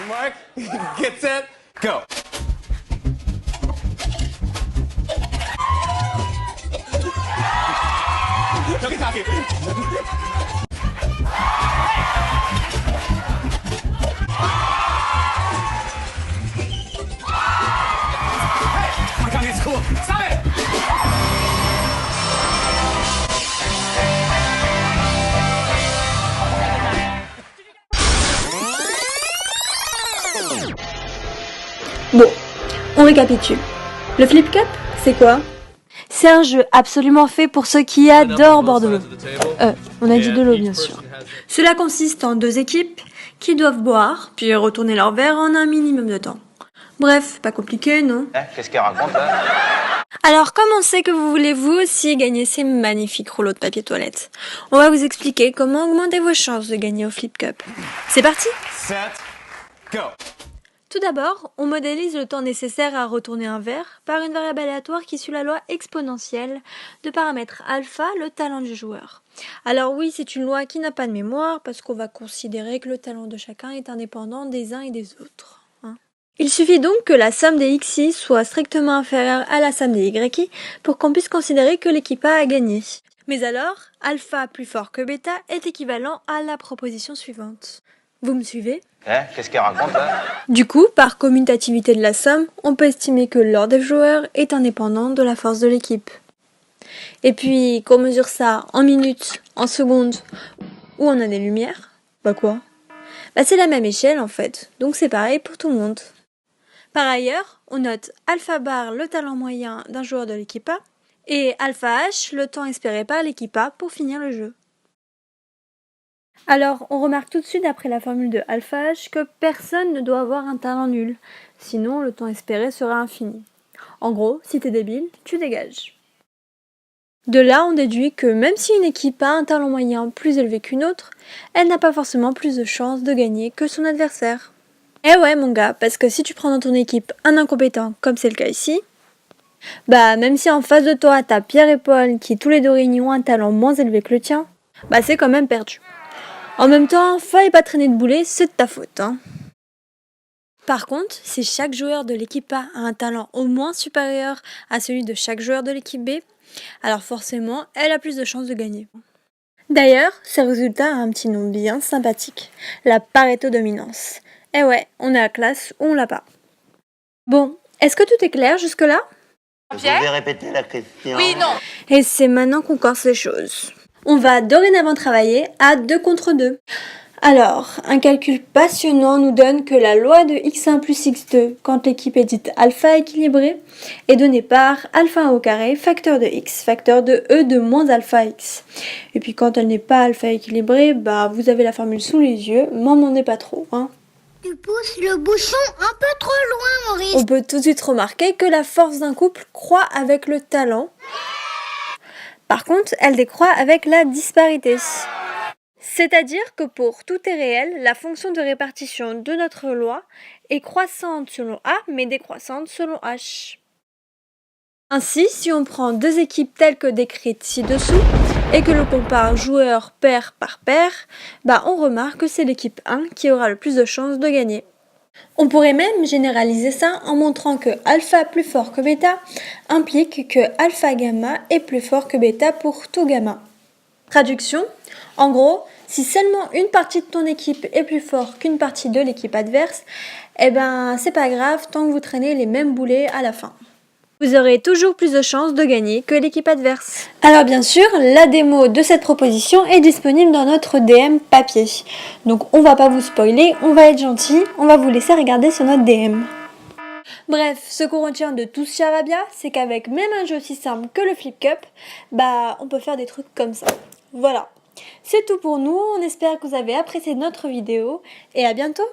Mark, get set, go. It's cool. Stop it! Bon, on récapitule. Le Flip Cup, c'est quoi? C'est un jeu absolument fait pour ceux qui adorent boire de l'eau. On a dit de l'eau, bien sûr. Cela consiste en 2 équipes qui doivent boire, puis retourner leur verre en un minimum de temps. Bref, pas compliqué, non? Qu'est-ce qu'elle raconte là? Alors, comme on sait que vous voulez vous aussi gagner ces magnifiques rouleaux de papier toilette, on va vous expliquer comment augmenter vos chances de gagner au Flip Cup. C'est parti! Set, go. Tout d'abord, on modélise le temps nécessaire à retourner un verre par une variable aléatoire qui suit la loi exponentielle de paramètre alpha, le talent du joueur. Alors oui, c'est une loi qui n'a pas de mémoire parce qu'on va considérer que le talent de chacun est indépendant des uns et des autres. Il suffit donc que la somme des xi soit strictement inférieure à la somme des yi pour qu'on puisse considérer que l'équipe A a gagné. Mais alors, alpha plus fort que bêta est équivalent à la proposition suivante. Vous me suivez ? Qu'est-ce qu'elle raconte là? Du coup, par commutativité de la somme, on peut estimer que l'ordre des joueurs est indépendant de la force de l'équipe. Et puis, qu'on mesure ça en minutes, en secondes ou en années-lumière, bah quoi ? Bah c'est la même échelle en fait, donc c'est pareil pour tout le monde. Par ailleurs, on note alpha bar le talent moyen d'un joueur de l'équipe A et alpha h le temps espéré par l'équipe A pour finir le jeu. Alors, on remarque tout de suite après la formule de alpha h que personne ne doit avoir un talent nul, sinon le temps espéré sera infini. En gros, si t'es débile, tu dégages. De là, on déduit que même si une équipe a un talent moyen plus élevé qu'une autre, elle n'a pas forcément plus de chances de gagner que son adversaire. Eh ouais mon gars, parce que si tu prends dans ton équipe un incompétent, comme c'est le cas ici, bah même si en face de toi t'as Pierre et Paul qui tous les deux réunis ont un talent moins élevé que le tien, bah c'est quand même perdu. En même temps, fallait pas traîner de boulet, c'est de ta faute, hein. Par contre, si chaque joueur de l'équipe A a un talent au moins supérieur à celui de chaque joueur de l'équipe B, alors forcément, elle a plus de chances de gagner. D'ailleurs, ce résultat a un petit nom bien sympathique, la Pareto-dominance. Eh ouais, on est à classe ou on l'a pas. Bon, est-ce que tout est clair jusque-là? Vous pouvez répéter la question? Oui, non. Et c'est maintenant qu'on corse les choses. On va dorénavant travailler à 2 contre 2. Alors, un calcul passionnant nous donne que la loi de x1 plus x2, quand l'équipe est dite alpha équilibrée, est donnée par alpha 1 au carré, facteur de x, facteur de e de moins alpha x. Et puis quand elle n'est pas alpha équilibrée, bah vous avez la formule sous les yeux, m'en demandez pas trop, hein. Tu pousses le bouchon un peu trop loin, Maurice. On peut tout de suite remarquer que la force d'un couple croît avec le talent. Par contre, elle décroît avec la disparité. C'est-à-dire que pour tout est réel, la fonction de répartition de notre loi est croissante selon A, mais décroissante selon H. Ainsi, si on prend 2 équipes telles que décrites ci-dessous, et que l'on compare joueur pair par pair, bah on remarque que c'est l'équipe 1 qui aura le plus de chances de gagner. On pourrait même généraliser ça en montrant que alpha plus fort que bêta implique que alpha gamma est plus fort que bêta pour tout gamma. Traduction, en gros, si seulement une partie de ton équipe est plus fort qu'une partie de l'équipe adverse, eh ben c'est pas grave tant que vous traînez les mêmes boulets à la fin. Vous aurez toujours plus de chances de gagner que l'équipe adverse. Alors bien sûr, la démo de cette proposition est disponible dans notre DM papier. Donc on va pas vous spoiler, on va être gentil, on va vous laisser regarder sur notre DM. Bref, ce qu'on retient de tout ce charabia, c'est qu'avec même un jeu aussi simple que le Flip Cup, bah on peut faire des trucs comme ça. Voilà. C'est tout pour nous, on espère que vous avez apprécié notre vidéo et à bientôt.